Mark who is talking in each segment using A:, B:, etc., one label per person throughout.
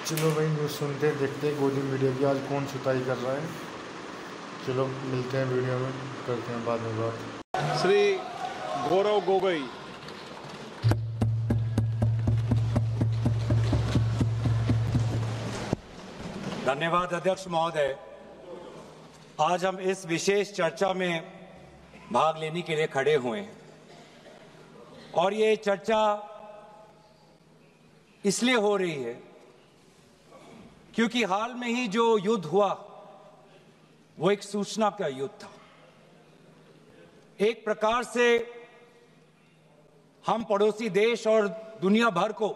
A: चलो भाई न्यूज़ सुनते देखते गोदी मीडिया की आज कौन सुताई कर रहा है। चलो मिलते हैं वीडियो में, करते हैं बाद में बात।
B: श्री गौरव गोगोई।
C: धन्यवाद अध्यक्ष महोदय। आज हम इस विशेष चर्चा में भाग लेने के लिए खड़े हुए हैं और ये चर्चा इसलिए हो रही है क्योंकि हाल में ही जो युद्ध हुआ वो एक सूचना का युद्ध था। एक प्रकार से हम पड़ोसी देश और दुनिया भर को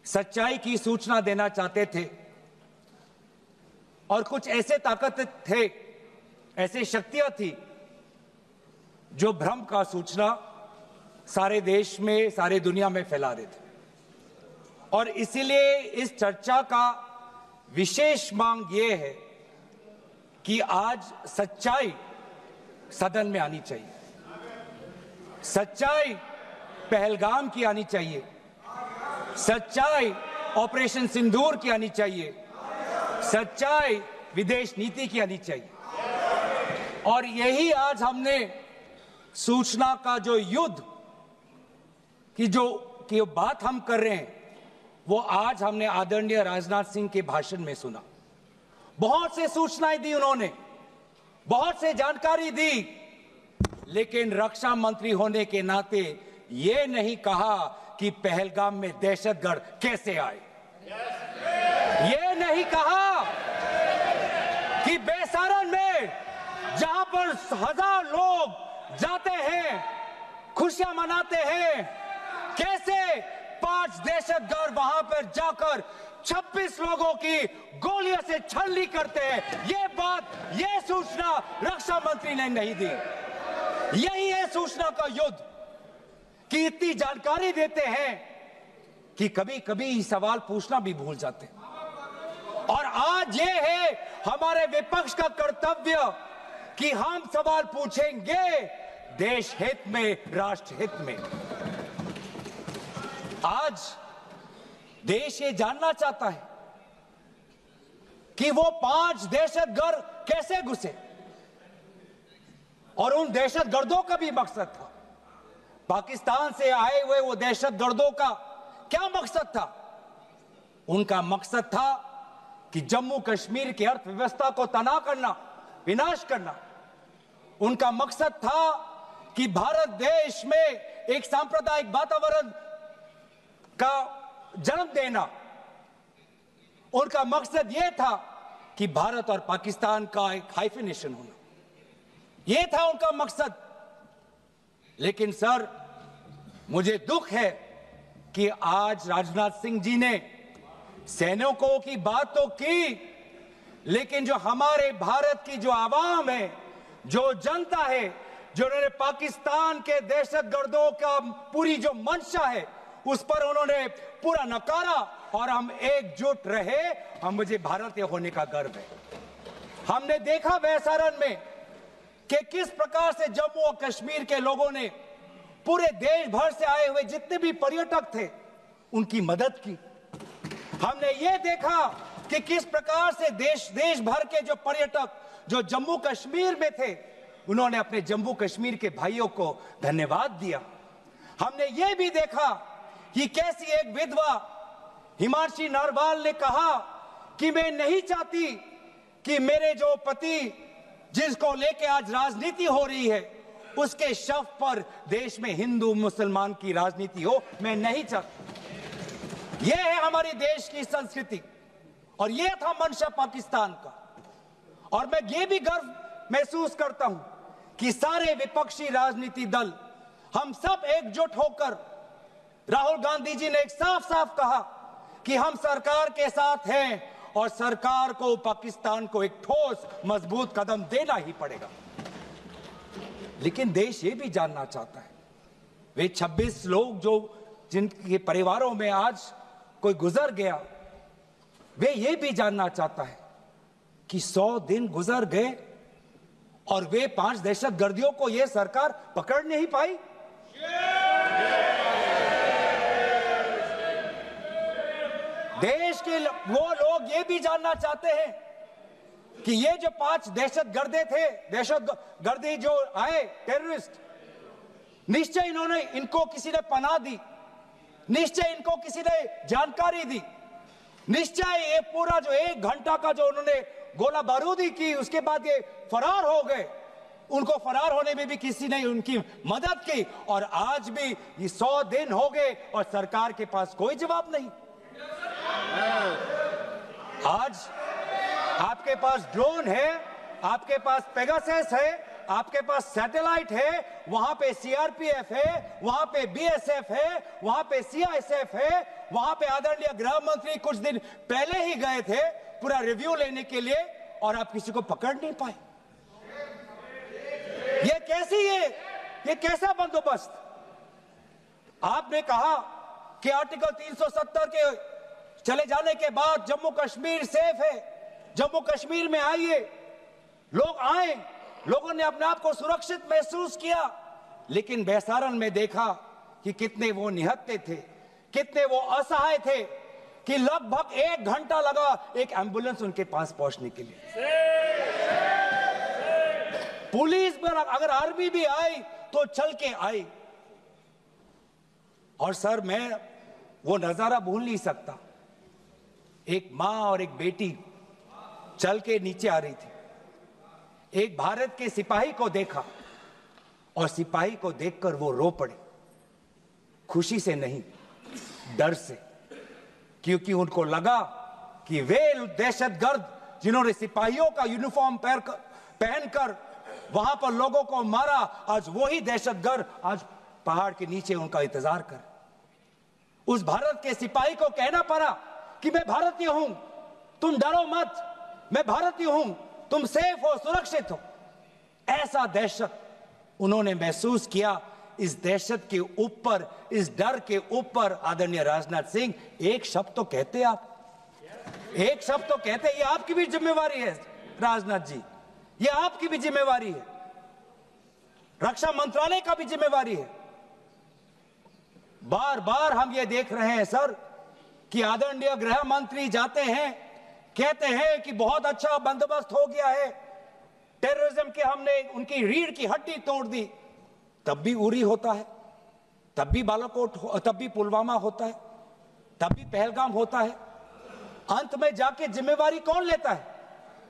C: सच्चाई की सूचना देना चाहते थे और कुछ ऐसे ताकत थे, ऐसी शक्तियां थी जो भ्रम का सूचना सारे देश में, सारे दुनिया में फैला रहे थे। और इसीलिए इस चर्चा का विशेष मांग ये है कि आज सच्चाई सदन में आनी चाहिए, सच्चाई पहलगाम की आनी चाहिए, सच्चाई ऑपरेशन सिंदूर की आनी चाहिए, सच्चाई विदेश नीति की आनी चाहिए। और यही आज हमने सूचना का जो युद्ध की बात हम कर रहे हैं वो आज हमने आदरणीय राजनाथ सिंह के भाषण में सुना। बहुत से सूचनाएं दी उन्होंने, बहुत से जानकारी दी, लेकिन रक्षा मंत्री होने के नाते ये नहीं कहा कि पहलगाम में दहशतगर्द कैसे आए, ये नहीं कहा कि बेसारन में जहां पर 1000 लोग जाते हैं, खुशियां मनाते हैं, कैसे 5 दहशतगर्द वहां पर जाकर 26 लोगों की गोलियों से छलनी करते हैं। ये बात, ये सूचना रक्षा मंत्री ने नहीं दी। यही है सूचना का युद्ध कि इतनी जानकारी देते हैं कि कभी कभी सवाल पूछना भी भूल जाते हैं। और आज ये है हमारे विपक्ष का कर्तव्य कि हम सवाल पूछेंगे देश हित में, राष्ट्र हित में। आज देश ये जानना चाहता है कि वो 5 दहशतगर्द कैसे घुसे और उन दहशतगर्दों का भी मकसद था। पाकिस्तान से आए हुए वो दहशतगर्दों का क्या मकसद था? उनका मकसद था कि जम्मू कश्मीर की अर्थव्यवस्था को तनाव करना, विनाश करना। उनका मकसद था कि भारत देश में एक सांप्रदायिक वातावरण का जन्म देना। उनका मकसद यह था कि भारत और पाकिस्तान का एक हाइफिनेशन होना, यह था उनका मकसद। लेकिन सर, मुझे दुख है कि आज राजनाथ सिंह जी ने सैनिकों की बात तो की, लेकिन जो हमारे भारत की जो आवाम है, जो जनता है, जो उन्होंने पाकिस्तान के दहशतगर्दों का पूरी जो मंशा है उस पर उन्होंने पूरा नकारा और हम एकजुट रहे। हम, मुझे भारतीय होने का गर्व है। हमने देखा वैसारन में कि किस प्रकार से जम्मू और कश्मीर के लोगों ने पूरे देश भर से आए हुए जितने भी पर्यटक थे उनकी मदद की। हमने ये देखा कि किस प्रकार से देश भर के जो पर्यटक जो जम्मू कश्मीर में थे उन्होंने अपने जम्मू कश्मीर के भाइयों को धन्यवाद दिया। हमने ये भी देखा कि कैसी एक विधवा हिमांशी नरवाल ने कहा कि मैं नहीं चाहती कि मेरे जो पति जिसको लेके आज राजनीति हो रही है उसके शव पर देश में हिंदू मुसलमान की राजनीति हो, मैं नहीं चाहती। यह है हमारे देश की संस्कृति और यह था मंशा पाकिस्तान का। और मैं ये भी गर्व महसूस करता हूं कि सारे विपक्षी राजनीति दल, हम सब एकजुट होकर, राहुल गांधी जी ने एक साफ साफ कहा कि हम सरकार के साथ हैं और सरकार को पाकिस्तान को एक ठोस मजबूत कदम देना ही पड़ेगा। लेकिन देश ये भी जानना चाहता है, वे 26 लोग जो जिनके परिवारों में आज कोई गुजर गया, वे ये भी जानना चाहता है कि 100 दिन गुजर गए और वे 5 दहशतगर्दियों को ये सरकार पकड़ नहीं पाई। देश के वो लोग ये भी जानना चाहते हैं कि ये जो 5 दहशतगर्दे थे, दहशतगर्दी जो आए टेररिस्ट, निश्चय इनको किसी ने पनाह दी, निश्चय इनको किसी ने जानकारी दी, निश्चय ये पूरा जो 1 घंटा का जो उन्होंने गोला बारूदी की, उसके बाद ये फरार हो गए, उनको फरार होने में भी किसी ने उनकी मदद की। और आज भी ये 100 दिन हो गए और सरकार के पास कोई जवाब नहीं। आज आपके पास ड्रोन है, आपके पास पेगासस है, आपके पास सैटेलाइट है, वहां पे सीआरपीएफ है, वहां पे बीएसएफ है, वहां पे सीआईएसएफ है, वहां पे आदरणीय गृह मंत्री कुछ दिन पहले ही गए थे पूरा रिव्यू लेने के लिए, और आप किसी को पकड़ नहीं पाए। ये कैसी है, ये कैसा बंदोबस्त? आपने कहा कि आर्टिकल 370 के चले जाने के बाद जम्मू कश्मीर सेफ है, जम्मू कश्मीर में आइए, लोग आए, लोगों ने अपने आप को सुरक्षित महसूस किया। लेकिन बेसारन में देखा कि कितने वो निहत्थे थे, कितने वो असहाय थे कि लगभग 1 घंटा लगा एक एम्बुलेंस उनके पास पहुंचने के लिए। पुलिस पर अगर आर्मी भी आई तो चल के आई। और सर, मैं वो नजारा भूल नहीं सकता, एक मां और एक बेटी चल के नीचे आ रही थी, एक भारत के सिपाही को देखा और सिपाही को देखकर वो रो पड़े, खुशी से नहीं, डर से, क्योंकि उनको लगा कि वे दहशतगर्द जिन्होंने सिपाहियों का यूनिफॉर्म पहनकर वहां पर लोगों को मारा, आज वही दहशतगर्द आज पहाड़ के नीचे उनका इंतजार कर। उस भारत के सिपाही को कहना पड़ा कि मैं भारतीय हूं, तुम डरो मत, मैं भारतीय हूं, तुम सेफ हो, सुरक्षित हो। ऐसा दहशत उन्होंने महसूस किया। इस दहशत के ऊपर, इस डर के ऊपर आदरणीय राजनाथ सिंह एक शब्द तो कहते, आप एक शब्द तो कहते, ये आपकी भी जिम्मेवारी है राजनाथ जी, ये आपकी भी जिम्मेवारी है, रक्षा मंत्रालय का भी जिम्मेवारी है। बार बार हम ये देख रहे हैं सर कि आदरणीय गृह मंत्री जाते हैं, कहते हैं कि बहुत अच्छा बंदोबस्त हो गया है, टेररिज्म के हमने उनकी रीढ़ की हड्डी तोड़ दी। तब भी उरी होता है, तब भी बालाकोट, तब भी पुलवामा होता है, तब भी पहलगाम होता है। अंत में जाके जिम्मेवारी कौन लेता है?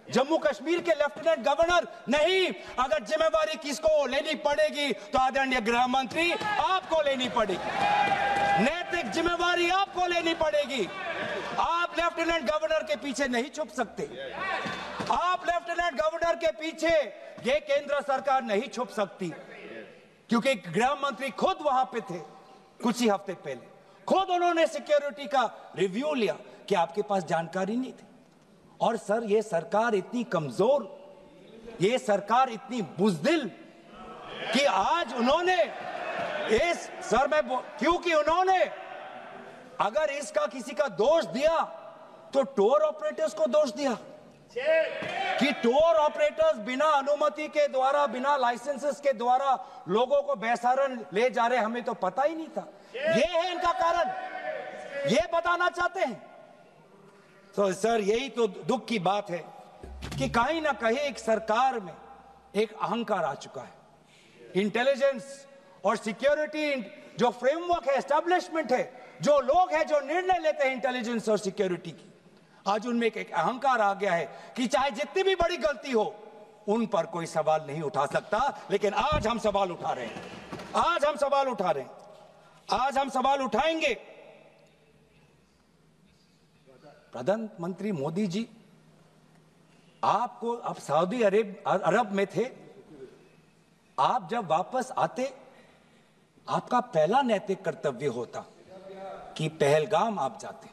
C: जम्मू कश्मीर के लेफ्टिनेंट गवर्नर नहीं। अगर जिम्मेवारी किसको लेनी पड़ेगी तो आदरणीय गृह मंत्री आपको लेनी पड़ेगी, नैतिक जिम्मेवारी आपको लेनी पड़ेगी। आप लेफ्टिनेंट गवर्नर के पीछे नहीं छुप सकते, आप लेफ्टिनेंट गवर्नर के पीछे ये केंद्र सरकार नहीं छुप सकती, क्योंकि गृह मंत्री खुद वहां पे थे कुछ ही हफ्ते पहले, खुद उन्होंने सिक्योरिटी का रिव्यू लिया कि आपके पास जानकारी नहीं थी। और सर, ये सरकार इतनी कमजोर, ये सरकार इतनी बुज़दिल कि आज उन्होंने इस सर में, क्योंकि उन्होंने अगर इसका किसी का दोष दिया तो टूर ऑपरेटर्स को दोष दिया कि टूर ऑपरेटर्स बिना अनुमति के द्वारा, बिना लाइसेंसेस के द्वारा लोगों को बेसारन ले जा रहे, हमें तो पता ही नहीं था। ये है इनका कारण, ये बताना चाहते हैं। तो सर, यही तो दुख की बात है कि कहीं ना कहीं एक सरकार में एक अहंकार आ चुका है। इंटेलिजेंस और सिक्योरिटी जो फ्रेमवर्क है, एस्टैब्लिशमेंट है, जो लोग हैं जो निर्णय लेते हैं इंटेलिजेंस और सिक्योरिटी की, आज उनमें एक अहंकार आ गया है कि चाहे जितनी भी बड़ी गलती हो उन पर कोई सवाल नहीं उठा सकता। लेकिन आज हम सवाल उठा रहे हैं, आज हम सवाल उठा रहे हैं, आज हम सवाल उठाएंगे। प्रधानमंत्री मोदी जी, आपको अब सऊदी अरब में थे, आप जब वापस आते आपका पहला नैतिक कर्तव्य होता कि पहलगाम आप जाते,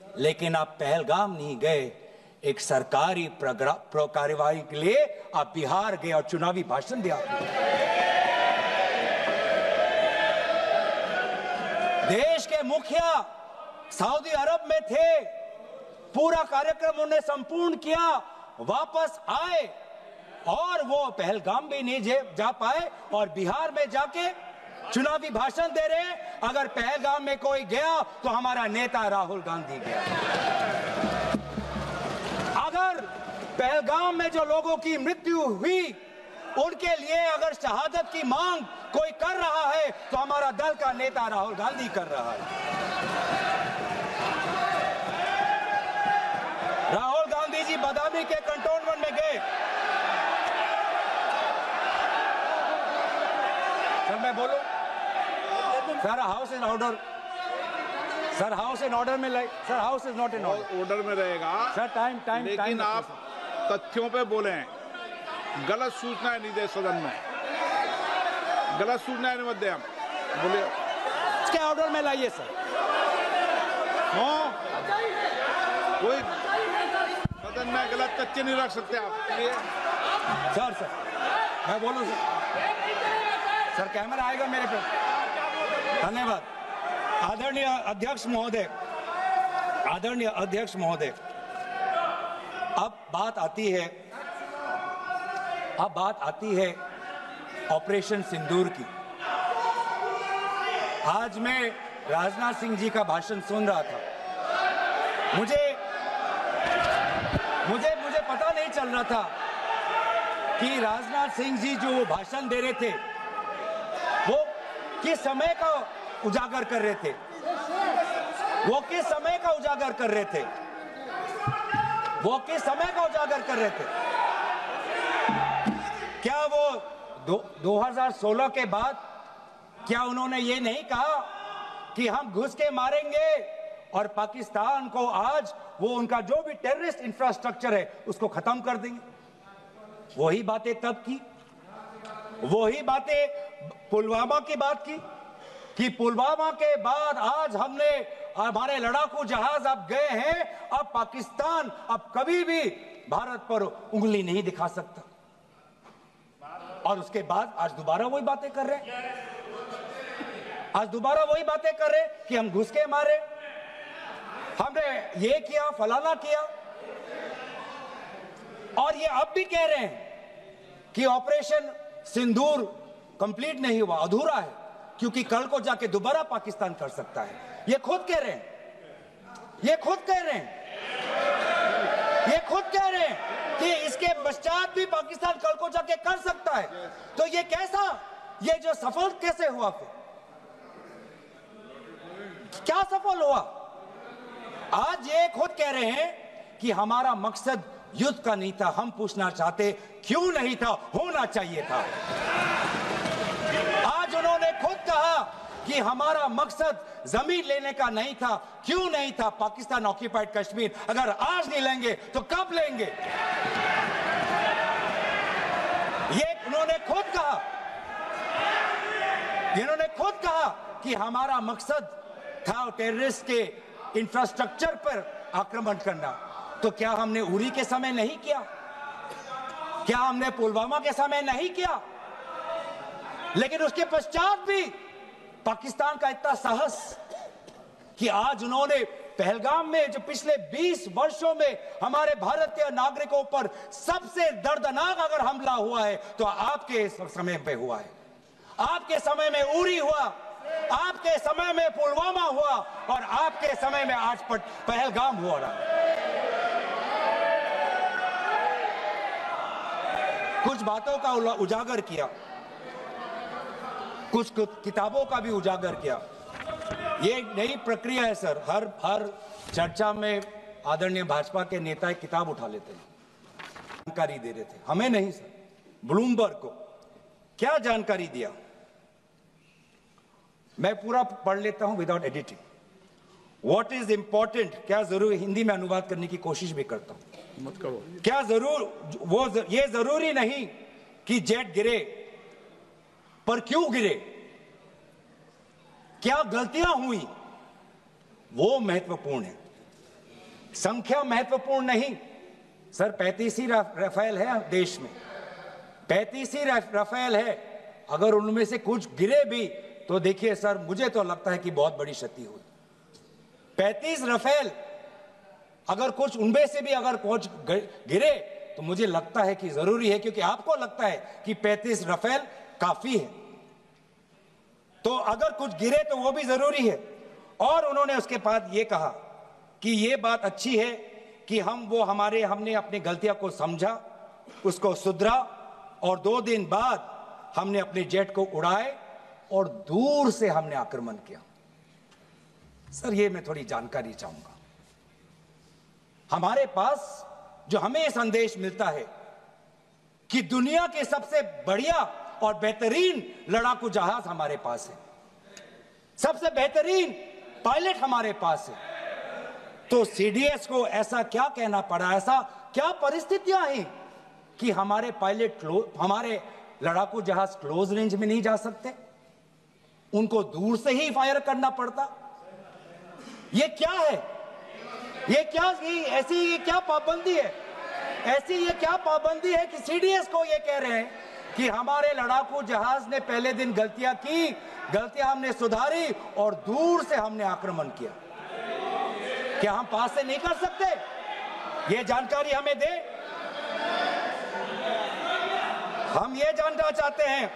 C: लेकिन आप पहलगाम नहीं गए, एक सरकारी कार्यवाही के लिए आप बिहार गए और चुनावी भाषण दिया। देश के मुखिया सऊदी अरब में थे, पूरा कार्यक्रम उन्होंने संपूर्ण किया, वापस आए और वो पहलगाम भी नहीं जा पाए और बिहार में जाके चुनावी भाषण दे रहे हैं। अगर पहलगाम में कोई गया तो हमारा नेता राहुल गांधी गया। अगर पहलगाम में जो लोगों की मृत्यु हुई उनके लिए अगर शहादत की मांग कोई कर रहा है तो हमारा दल का नेता राहुल गांधी कर रहा है। राहुल गांधी जी बदामी के कंटोनमेंट में गए। सर मैं बोलूं? Sir house in order. Sir house in order में like. Sir house is not in
B: order में रहेगा
C: सर। टाइम
B: लेकिन आप तथ्यों पे बोलें, गलत सूचनाएं नहीं दे सदन में, गलत सूचनाएं मत दे। हम बोलिए
C: इसके ऑर्डर में लाइए सर।
B: कोई सदन में गलत तथ्य नहीं रख सकते आप।
C: सर मैं बोलूं सर कैमरा आएगा मेरे पे। धन्यवाद। आदरणीय अध्यक्ष महोदय, अब बात आती है ऑपरेशन सिंदूर की। आज मैं राजनाथ सिंह जी का भाषण सुन रहा था। मुझे पता नहीं चल रहा था कि राजनाथ सिंह जी जो भाषण दे रहे थे वो किस समय का उजागर कर रहे थे। क्या वो 2016 के बाद क्या उन्होंने ये नहीं कहा कि हम घुस के मारेंगे और पाकिस्तान को आज वो उनका जो भी टेररिस्ट इंफ्रास्ट्रक्चर है उसको खत्म कर देंगे? वही बातें तब की, वही बातें पुलवामा की बात की कि पुलवामा के बाद आज हमारे लड़ाकू जहाज अब गए हैं, अब पाकिस्तान अब कभी भी भारत पर उंगली नहीं दिखा सकता। और उसके बाद आज दोबारा वही बातें कर रहे हैं। कि हम घुस के मारे, हमने ये किया, फलाना किया। और ये अब भी कह रहे हैं कि ऑपरेशन सिंदूर कंप्लीट नहीं हुआ, अधूरा है, क्योंकि कल को जाके दोबारा पाकिस्तान कर सकता है। ये खुद कह रहे हैं कि इसके पश्चात भी पाकिस्तान कल को जाके कर सकता है। तो ये जो सफल कैसे हुआ? फिर क्या सफल हुआ? आज ये खुद कह रहे हैं कि हमारा मकसद युद्ध का नहीं था। हम पूछना चाहते क्यों नहीं था, होना चाहिए था। आज उन्होंने खुद कहा कि हमारा मकसद जमीन लेने का नहीं था। क्यों नहीं था? पाकिस्तान ऑक्यूपाइड कश्मीर अगर आज नहीं लेंगे तो कब लेंगे? ये उन्होंने खुद कहा कि हमारा मकसद था टेररिस्ट के इंफ्रास्ट्रक्चर पर आक्रमण करना। तो क्या हमने उरी के समय नहीं किया? क्या हमने पुलवामा के समय नहीं किया? लेकिन उसके पश्चात भी पाकिस्तान का इतना साहस कि आज उन्होंने पहलगाम में जो पिछले 20 वर्षों में हमारे भारतीय नागरिकों पर सबसे दर्दनाक अगर हमला हुआ है तो आपके समय पे हुआ है। आपके समय में उरी हुआ, आपके समय में पुलवामा हुआ और आपके समय में आज पहलगाम हो रहा है। कुछ बातों का उजागर किया, कुछ किताबों का भी उजागर किया। ये नई प्रक्रिया है सर। हर चर्चा में आदरणीय भाजपा के नेता एक किताब उठा लेते हैं, जानकारी दे रहे थे। हमें नहीं सर, ब्लूमबर्ग को क्या जानकारी दिया, मैं पूरा पढ़ लेता हूं without editing. What is important, क्या जरूरी, हिंदी में अनुवाद करने की कोशिश भी करता हूं।
B: मत करो।
C: क्या ये जरूरी नहीं कि जेट गिरे, पर क्यों गिरे, क्या गलतियां हुई, वो महत्वपूर्ण है। संख्या महत्वपूर्ण नहीं सर। 35 ही राफेल है देश में, 35 ही राफेल है। अगर उनमें से कुछ गिरे भी तो देखिए सर, मुझे तो लगता है कि बहुत बड़ी क्षति हुई। 35 राफेल, अगर कुछ उनमें से भी अगर कुछ गिरे तो मुझे लगता है कि जरूरी है, क्योंकि आपको लगता है कि 35 राफेल काफी है। तो अगर कुछ गिरे तो वो भी जरूरी है। और उन्होंने उसके बाद ये कहा कि ये बात अच्छी है कि हमने अपनी गलतियां को समझा, उसको सुधरा, और 2 दिन बाद हमने अपने जेट को उड़ाए और दूर से हमने आक्रमण किया। सर, ये मैं थोड़ी जानकारी चाहूंगा। हमारे पास जो हमें ये संदेश मिलता है कि दुनिया के सबसे बढ़िया और बेहतरीन लड़ाकू जहाज हमारे पास है, सबसे बेहतरीन पायलट हमारे पास है, तो सीडीएस को ऐसा क्या कहना पड़ा, ऐसा क्या परिस्थितियां हैं कि हमारे हमारे लड़ाकू जहाज क्लोज रेंज में नहीं जा सकते, उनको दूर से ही फायर करना पड़ता? ये क्या है? ये क्या पाबंदी है? ये क्या पाबंदी है कि सीडीएस को ये कह रहे हैं कि हमारे लड़ाकू जहाज ने पहले दिन गलतियां हमने सुधारी और दूर से हमने आक्रमण किया। क्या हम पास से नहीं कर सकते? ये जानकारी हमें दे। हम ये जानना चाहते हैं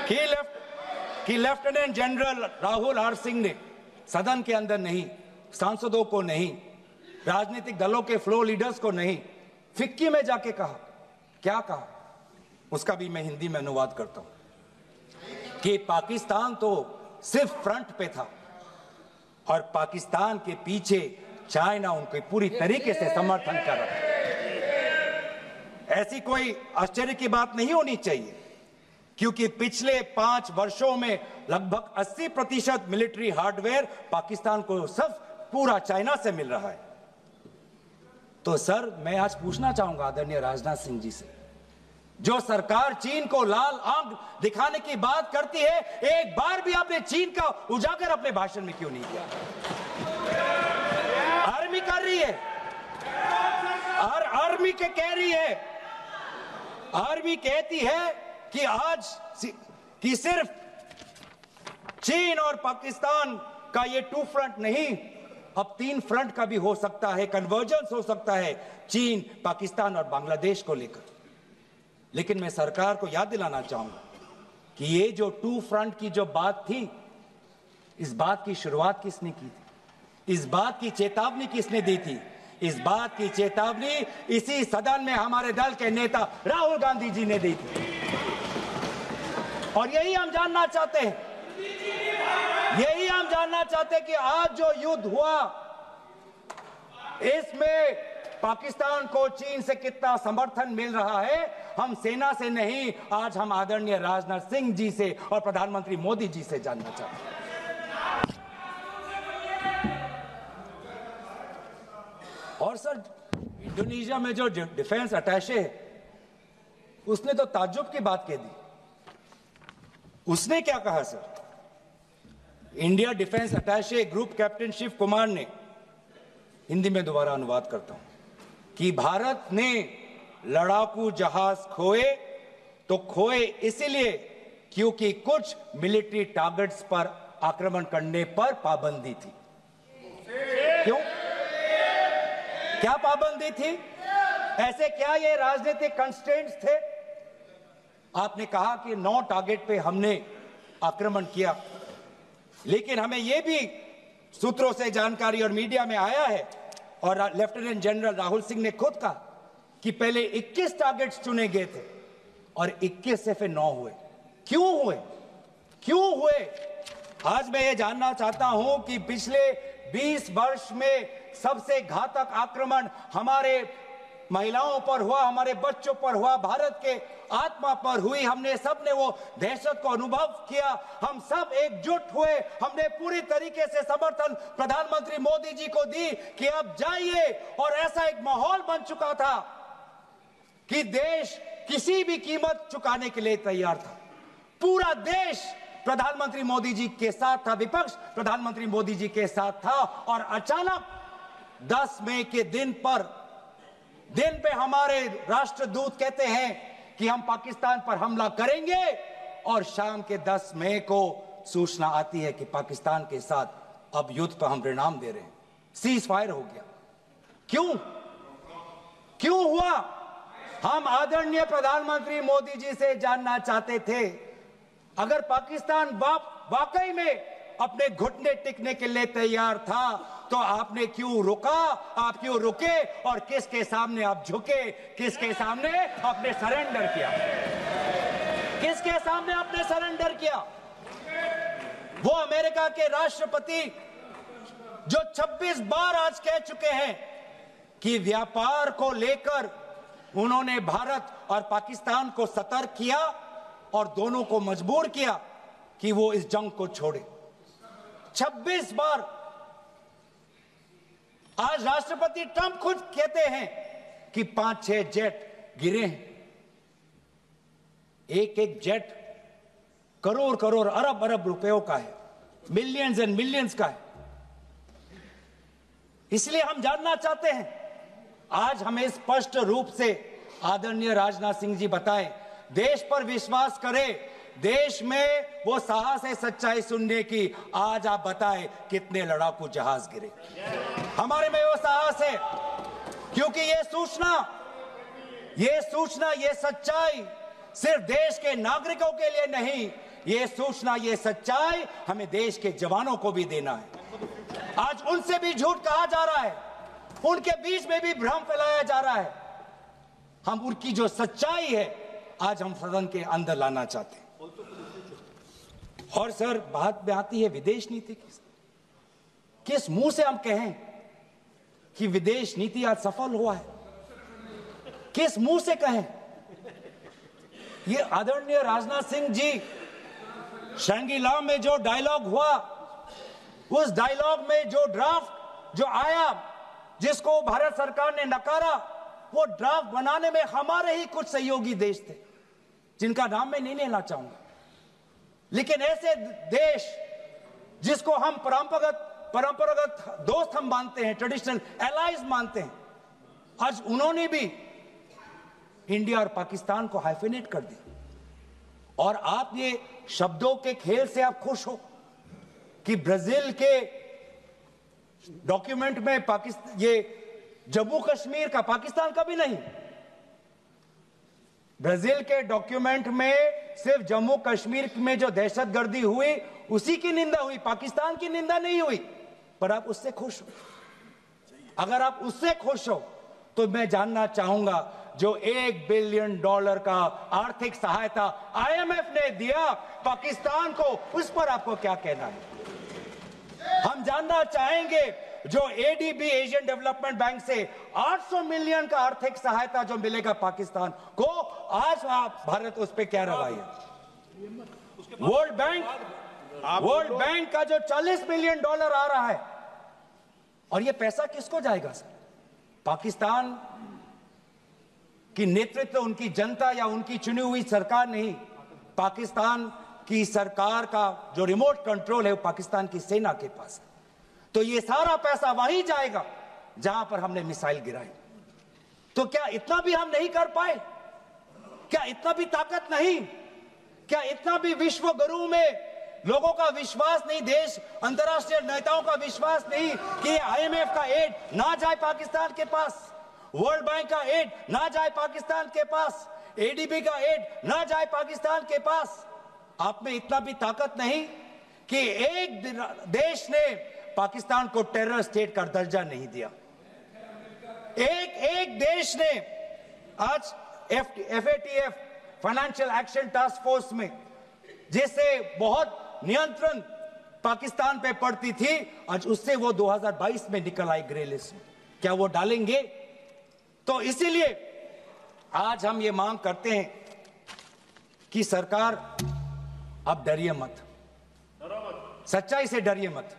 C: कि lieutenant general Rahul R Singh ने सदन के अंदर नहीं, सांसदों को नहीं, राजनीतिक दलों के फ्लो लीडर्स को नहीं, फिक्की में जाके कहा। क्या कहा? उसका भी मैं हिंदी में अनुवाद करता हूं कि पाकिस्तान तो सिर्फ फ्रंट पे था और पाकिस्तान के पीछे चाइना उनके पूरी तरीके से समर्थन कर रहा है। ऐसी कोई आश्चर्य की बात नहीं होनी चाहिए, क्योंकि पिछले 5 वर्षों में लगभग 80% मिलिट्री हार्डवेयर पाकिस्तान को सब पूरा चाइना से मिल रहा है। तो सर, मैं आज पूछना चाहूंगा आदरणीय राजनाथ सिंह जी से, जो सरकार चीन को लाल आंख दिखाने की बात करती है, एक बार भी आपने चीन का उजागर अपने भाषण में क्यों नहीं किया? आर्मी कर रही है, और आर्मी के कह रही है, आर्मी कहती है कि सिर्फ चीन और पाकिस्तान का ये 2 फ्रंट नहीं, अब 3 फ्रंट का भी हो सकता है, कन्वर्जेंस हो सकता है चीन, पाकिस्तान और बांग्लादेश को लेकर। लेकिन मैं सरकार को याद दिलाना चाहूंगा कि ये जो 2 फ्रंट की जो बात थी, इस बात की शुरुआत किसने की थी? इस बात की चेतावनी किसने दी थी? इस बात की चेतावनी इसी सदन में हमारे दल के नेता राहुल गांधी जी ने दी थी। और यही हम जानना चाहते हैं, कि आज जो युद्ध हुआ, इसमें पाकिस्तान को चीन से कितना समर्थन मिल रहा है। हम सेना से नहीं, आज हम आदरणीय राजनाथ सिंह जी से और प्रधानमंत्री मोदी जी से जानना चाहते हैं। और सर, इंडोनेशिया में जो डिफेंस अटैचे है, उसने तो ताज्जुब की बात कह दी। उसने क्या कहा sir? India defence attache group captain Shiv Kumar ने, हिंदी में दोबारा अनुवाद करता हूं, कि भारत ने लड़ाकू जहाज खोए इसलिए क्योंकि कुछ मिलिट्री टारगेट्स पर आक्रमण करने पर पाबंदी थी। क्यों? क्या पाबंदी थी? ऐसे क्या ये राजनीतिक कंस्ट्रेंट्स थे? आपने कहा कि 9 टारगेट पे हमने आक्रमण किया, लेकिन हमें यह भी सूत्रों से जानकारी और मीडिया में आया है, और लेफ्टिनेंट जनरल राहुल सिंह ने खुद कहा कि पहले 21 टारगेट्स चुने गए थे और 21 से फिर 9 हुए। क्यों हुए? आज मैं ये जानना चाहता हूं कि पिछले 20 वर्ष में सबसे घातक आक्रमण हमारे महिलाओं पर हुआ, हमारे बच्चों पर हुआ, भारत के आत्मा पर हुई। हमने सब ने वो दहशत को अनुभव किया, हम सब एकजुट हुए, हमने पूरी तरीके से समर्थन प्रधानमंत्री मोदी जी को दी कि अब जाइए। और ऐसा एक माहौल बन चुका था कि देश किसी भी कीमत चुकाने के लिए तैयार था। पूरा देश प्रधानमंत्री मोदी जी के साथ था, विपक्ष प्रधानमंत्री मोदी जी के साथ था। और अचानक 10 मई के दिन पे हमारे राष्ट्रदूत कहते हैं कि हम पाकिस्तान पर हमला करेंगे, और शाम के 10 मई को सूचना आती है कि पाकिस्तान के साथ अब युद्ध पर हम परिणाम दे रहे हैं, सीज फायर हो गया। क्यों हुआ? हम आदरणीय प्रधानमंत्री मोदी जी से जानना चाहते थे अगर पाकिस्तान वाकई में अपने घुटने टिकने के लिए तैयार था तो आपने क्यों रुका, आप क्यों रुके और किसके सामने आप झुके, किसके सामने आपने सरेंडर किया, किसके सामने आपने सरेंडर किया? वो अमेरिका के राष्ट्रपति जो 26 बार आज कह चुके हैं कि व्यापार को लेकर उन्होंने भारत और पाकिस्तान को सतर्क किया और दोनों को मजबूर किया कि वो इस जंग को छोड़े। 26 बार। आज राष्ट्रपति ट्रंप खुद कहते हैं कि 5-6 जेट गिरे हैं। एक एक जेट करोड़ करोड़ अरब अरब रुपयों का है, मिलियंस एंड मिलियंस का है। इसलिए हम जानना चाहते हैं, आज हमें स्पष्ट रूप से आदरणीय राजनाथ सिंह जी बताएं, देश पर विश्वास करें, देश में वो साहस है सच्चाई सुनने की। आज आप बताएं कितने लड़ाकू जहाज गिरे? हमारे में वो साहस है, क्योंकि ये सूचना, ये सच्चाई सिर्फ देश के नागरिकों के लिए नहीं, ये सूचना, ये सच्चाई हमें देश के जवानों को भी देना है। आज उनसे भी झूठ कहा जा रहा है, उनके बीच में भी भ्रम फैलाया जा रहा है। हम उनकी जो सच्चाई है आज हम सदन के अंदर लाना चाहते हैं। और सर, बात में आती है विदेश नीति की। किस मुंह से हम कहें कि विदेश नीति आज सफल हुआ है? किस मुंह से कहें? ये आदरणीय राजनाथ सिंह जी, शंगीला में जो डायलॉग हुआ, उस डायलॉग में जो ड्राफ्ट जो आया, जिसको भारत सरकार ने नकारा, वो ड्राफ्ट बनाने में हमारे ही कुछ सहयोगी देश थे, जिनका नाम मैं नहीं लेना चाहूंगा। लेकिन ऐसे देश जिसको हम परंपरागत दोस्त हम मानते हैं, ट्रेडिशनल एलाइज मानते हैं, आज उन्होंने भी इंडिया और पाकिस्तान को हाइफिनेट कर दिया। और आप ये शब्दों के खेल से आप खुश हो कि ब्राजील के डॉक्यूमेंट में पाकिस्तान, ये जम्मू कश्मीर का पाकिस्तान का भी नहीं, ब्राजील के डॉक्यूमेंट में सिर्फ जम्मू कश्मीर में जो दहशतगर्दी हुई उसी की निंदा हुई, पाकिस्तान की निंदा नहीं हुई। पर आप उससे खुश हो? अगर आप उससे खुश हो तो मैं जानना चाहूंगा, जो $1 बिलियन का आर्थिक सहायता IMF ने दिया पाकिस्तान को, उस पर आपको क्या कहना है? हम जानना चाहेंगे, जो ADB एशियन डेवलपमेंट बैंक से 800 मिलियन का आर्थिक सहायता जो मिलेगा पाकिस्तान को, आज भारत उस पर क्या रवैया? वर्ल्ड बैंक का जो $40 मिलियन आ रहा है, और ये पैसा किसको जाएगा सर? पाकिस्तान की नेतृत्व उनकी जनता या उनकी चुनी हुई सरकार नहीं, पाकिस्तान की सरकार का जो रिमोट कंट्रोल है वो पाकिस्तान की सेना के पास है। तो ये सारा पैसा वहीं जाएगा जहां पर हमने मिसाइल गिराई। तो क्या इतना भी हम नहीं कर पाए? क्या इतना भी ताकत नहीं? क्या इतना भी विश्व गुरु में लोगों का विश्वास नहीं, देश अंतर्राष्ट्रीय नेताओं का विश्वास नहीं कि IMF का एड ना जाए पाकिस्तान के पास, वर्ल्ड बैंक का एड ना जाए पाकिस्तान के पास, ADB का एड ना जाए पाकिस्तान के पास? आप में इतना भी ताकत नहीं कि एक देश ने पाकिस्तान को टेरर स्टेट का दर्जा नहीं दिया। एक देश ने आज FATF financial action task force में, जिससे बहुत नियंत्रण पाकिस्तान पे पड़ती थी, आज उससे वो 2022 में निकल आई ग्रे लिस्ट में। क्या वो डालेंगे? तो इसीलिए आज हम ये मांग करते हैं कि सरकार अब डरिए मत, सच्चाई से डरिए मत।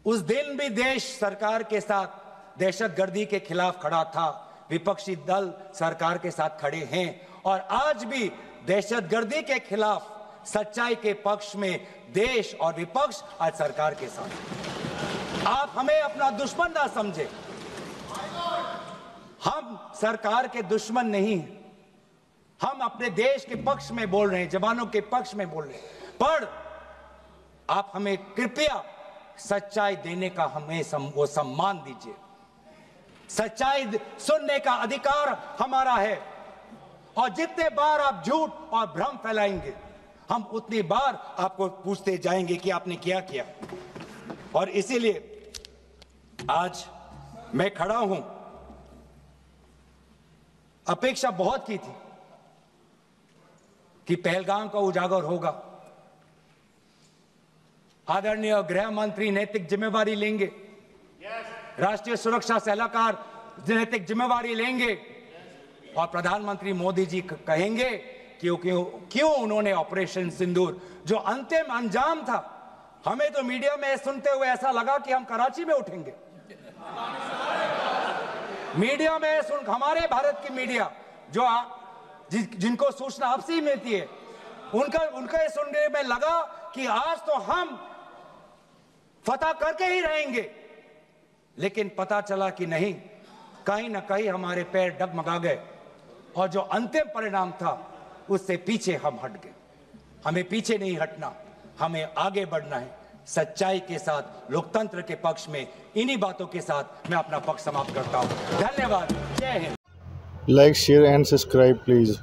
C: उस दिन भी देश सरकार के साथ दहशतगर्दी के खिलाफ खड़ा था, विपक्षी दल सरकार के साथ खड़े हैं, और आज भी दहशतगर्दी के खिलाफ सच्चाई के पक्ष में देश और विपक्ष आज सरकार के साथ। आप हमें अपना दुश्मन ना समझे, हम सरकार के दुश्मन नहीं हैं, हम अपने देश के पक्ष में बोल रहे हैं, जवानों के पक्ष में बोल रहे हैं। पर आप हमें कृपया सच्चाई देने का हमें वो सम्मान दीजिए। सच्चाई सुनने का अधिकार हमारा है, और जितने बार आप झूठ और भ्रम फैलाएंगे हम उतनी बार आपको पूछते जाएंगे कि आपने क्या किया। और इसीलिए आज मैं खड़ा हूं। अपेक्षा बहुत की थी कि पहलगाम का उजागर होगा, आदरणीय गृह मंत्री नैतिक जिम्मेवारी लेंगे, राष्ट्रीय सुरक्षा सलाहकार नैतिक जिम्मेवारी लेंगे और प्रधानमंत्री मोदी जी कहेंगे क्यों उन्होंने ऑपरेशन सिंदूर जो अंतिम अंजाम था, हमें तो मीडिया में सुनते हुए ऐसा लगा कि हम कराची में उठेंगे। मीडिया में हमारे भारत की मीडिया जो जिनको सूचना आपसे ही मिलती है, उनका सुनने में लगा कि आज तो हम फतह करके ही रहेंगे, लेकिन पता चला कि नहीं, कहीं ना कहीं हमारे पैर डगमगा गए और जो अंतिम परिणाम था उससे पीछे हम हट गए। हमें पीछे नहीं हटना, हमें आगे बढ़ना है सच्चाई के साथ, लोकतंत्र के पक्ष में। इन्हीं बातों के साथ मैं अपना पक्ष समाप्त करता हूं। धन्यवाद। जय Hind.
A: Like, share and subscribe please.